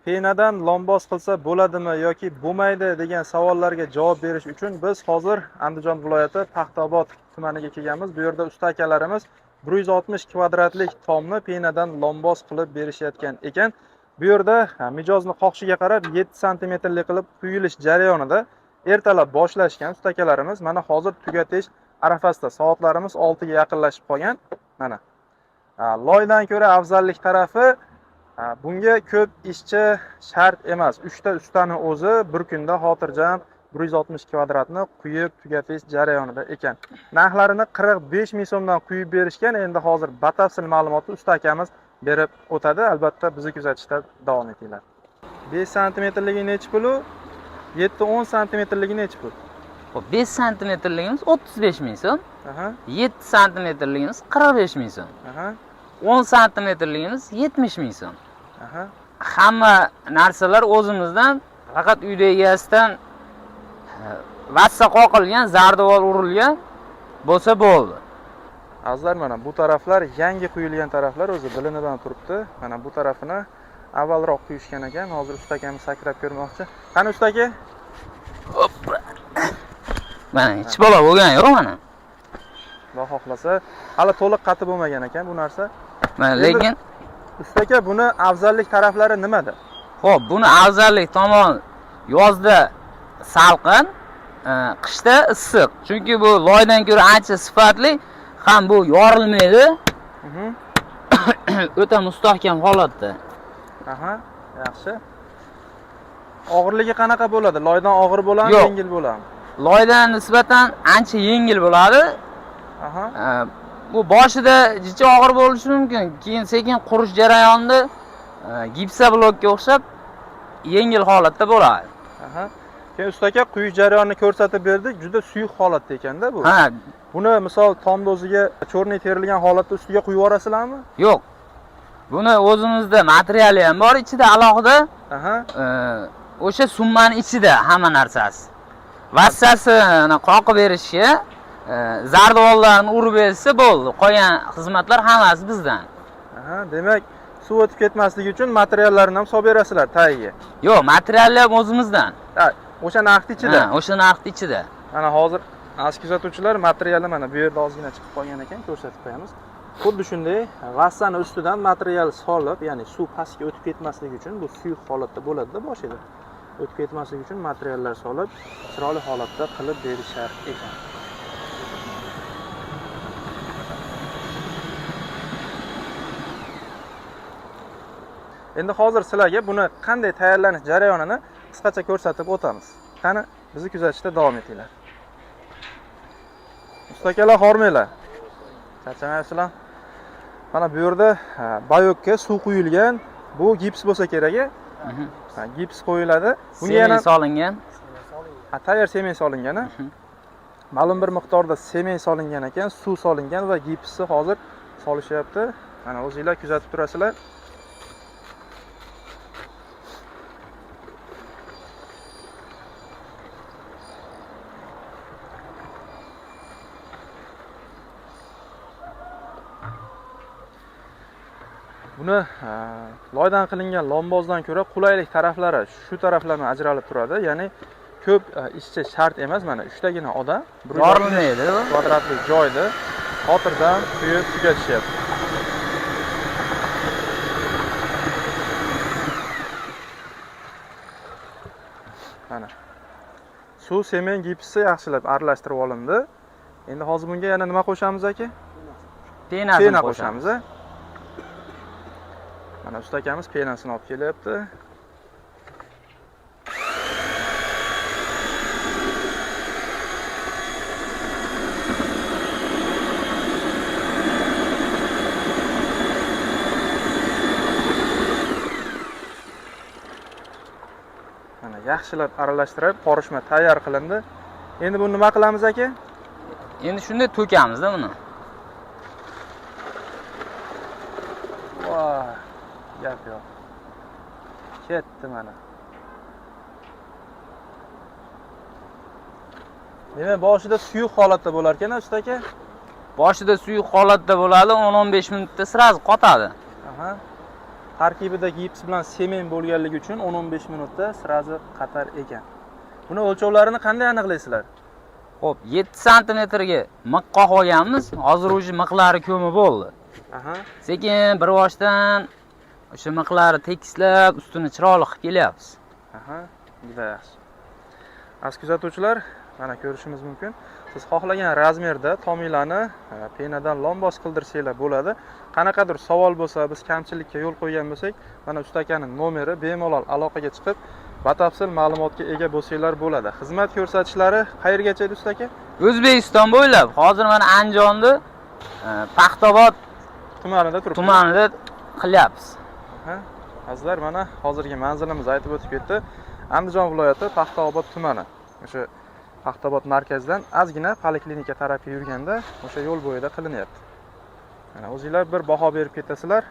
penadan lomboz qilsa bo'ladimi yoki bo'lmaydi degan savollarga javob berish uchun biz hozir Andijon viloyati Paxtaobod tumaniga kelganmiz. Bu yerda usta akalarimiz 160 kvadratlik tomni penadan lomboz qilib berishayotgan ekan. Bu yerda mijozni qoqishiga qarab 7 santimetrlik qilib quyilish jarayonida ertalab boshlashgan usta akalarimiz. Mana hozir tugatish arafasida, soatlarimiz 6 ga yaqinlashib qolgan. Mana loydan ko'ra afzallik tarafi bunga ko'p ishchi shart emas. 3 ta ustani o'zi bir kunda xotirjam 160 kvadratni quyib tugatish jarayonida ekan. Narxlarini 45 ming so'mdan quyib berishgan. Endi hozir batafsil ma'lumotni usta akamiz berib o'tadi. Albatta bizni kuzatishda davom etinglar. 5 santimetrligi nechi pul? 7-10 santimetrligi nechi pul? 5 santimetrligimiz 35 ming so'm. 7 santimetrligimiz 45 ming so'm. 10 santimetrligimiz 70 ming so'm. Hamma narsalar o'zimizdan, faqat uyda egasidan vassa qoqilgan, zardavol urilgan bo'lsa bo'ldi. Azizlar, mana bu taraflar yangi quyilgan taraflar o'zi bilinib turibdi. Mana bu tarafini avvalroq quyishgan ekan. Hozir usta akamiz sakrab ko'rmoqchi. Qani usta aka? Hoppa. Mana hech bola bo'lgan yo'q mana. Xudo xohlasa, hali to'liq qatib bo'lmagan ekan bu narsa. Mana lekin usta aka, buni afzallik taraflari nimada? Xo'p, buni afzallik tomon yozda salqin, qishda issiq. Chunki bu loydan ko'ra ancha sifatli, ham bu yorilmaydi. O'ta mustahkam holatda. Yaxshi. Og'irligi qanaqa bo'ladi? Loydan og'ir bo'ladimi, yengil bo'ladimi? Loydan nisbatan ancha yengil bo'ladi. Bu boshida jicha og'ir bo'lishi mumkin, keyin sekin qurish jarayonida gipsa blokka o'xshab yengil holatda bo'ladi. Keyin usta aka quyish jarayonini ko'rsatib berdik, juda suyuq holatda ekanda bu. Buni misol tomni o'ziga cho'rni terilgan holatda ustiga quyib yuborasizlarmi? Yo'q. Buni o'zimizda materiali ham bor, ichida alohida. O'sha summani ichida hamma narsasi. Vassasini qoqib berishga, zardovollarni urib bersa bo'ldi. Qolgan xizmatlar hammasi bizdan. Demak, suv o'tib ketmasligi uchun materiallarni ham solib berasizlar tagiga. Yo'q, materiallar ham o'zimizdan. O'sha narxning ichida. O'sha narxning ichida. Mana hozir aziz kuzatuvchilar, materiali mana bu yerda ozgina chiqib qolgan ekan, ko'rsatib qo'yamiz. Xuddi shunday vassani ustidan material solib, ya'ni suv pastga o'tib ketmasligi uchun, bu suyuq holatda bo'ladi-da boshida. O'tib ketmasligi uchun materiallar solib, chiroyli holatda qilib berishar ekan. Endi hozir sizlarga buni qanday tayyorlanish jarayonini qisqacha ko'rsatib o'tamiz. Qani, bizni kuzatishda davom etinglar. Usta akalar, hormanglar. Charchamaysizlar. Mana bu yerda bayokka suv quyilgan, bu gips bo'lsa kerak. Gips qo'yiladi. Bunga yana solingan. Tayyor semen solingan. Ma'lum bir miqdorda semen solingan ekan, suv solingan va gipsni hozir solishyapti. Mana o'zingizlar kuzatib turasizlar. Buni loydan qilingan lombozdan ko'ra qulaylik taraflari shu taraflardan ajralib turadi. Ya'ni ko'p ishchi shart emas. Mana 3 tagina odam yorilmaydi. Kvadratlik joyda xotirjam quyib tugatishyapti. Mana suv, semen, gipsni yaxshilab aralashtirib olindi. Endi hozir bunga yana nima qo'shamiz aka? Pena qo'shamiz. Mana usta akamiz penasini olib kelyapti. Mana yaxshilab aralashtirib, qorishma tayyor qilindi. Endi buni nima qilamiz aka? Endi shunday to'kamiz-da buni. Voy, gap yo'q. Ketdi mana. Demak, boshida suyuq holatda bo'lar ekan, usta aka? Boshida suyuq holatda bo'ladi, 10-15 minutda sirasi qotadi. tarkibida gips bilan semen bo'lganligi uchun 10-15 minutda srazi qatar ekan. Buni o'lchovlarini qanday aniqlaysizlar? Xo'p, 7 santimetrga miq qo'yib olganmiz. Hozir o'sha miqlari ko'mi bo'ldi. Aha. Sekin bir boshdan o'sha miqlari tekislab, ustini chiroyli qilib kelyapmiz. Aha, juda yaxshi. Aziz kuzatuvchilar, mana ko'rishimiz mumkin. Siz xohlagan razmerda tomilani penadan lombos qildirsanglar bo'ladi. Qanaqadir savol bo'lsa, biz kamchilikka yo'l qo'ygan bo'lsak, mana usta akaning nomeri bemalol aloqaga chiqib, batafsil ma'lumotga ega bo'lsanglar bo'ladi. Xizmat ko'rsatishlari qayergacha edi usta aka? O'zbekiston bo'ylab, hozir mana Andijonda Paxtaobod tumanida qilyapmiz. Azizlar, mana hozirgi manzilimiz aytib o'tib ketdi. Andijon viloyati Paxtaobod tumani. O'sha Paxtaobod markazidan ozgina poliklinika tarafga yurganda o'sha yo'l bo'yida qilinyapti. Mana o'zingizlar bir baho berib ketasizlar.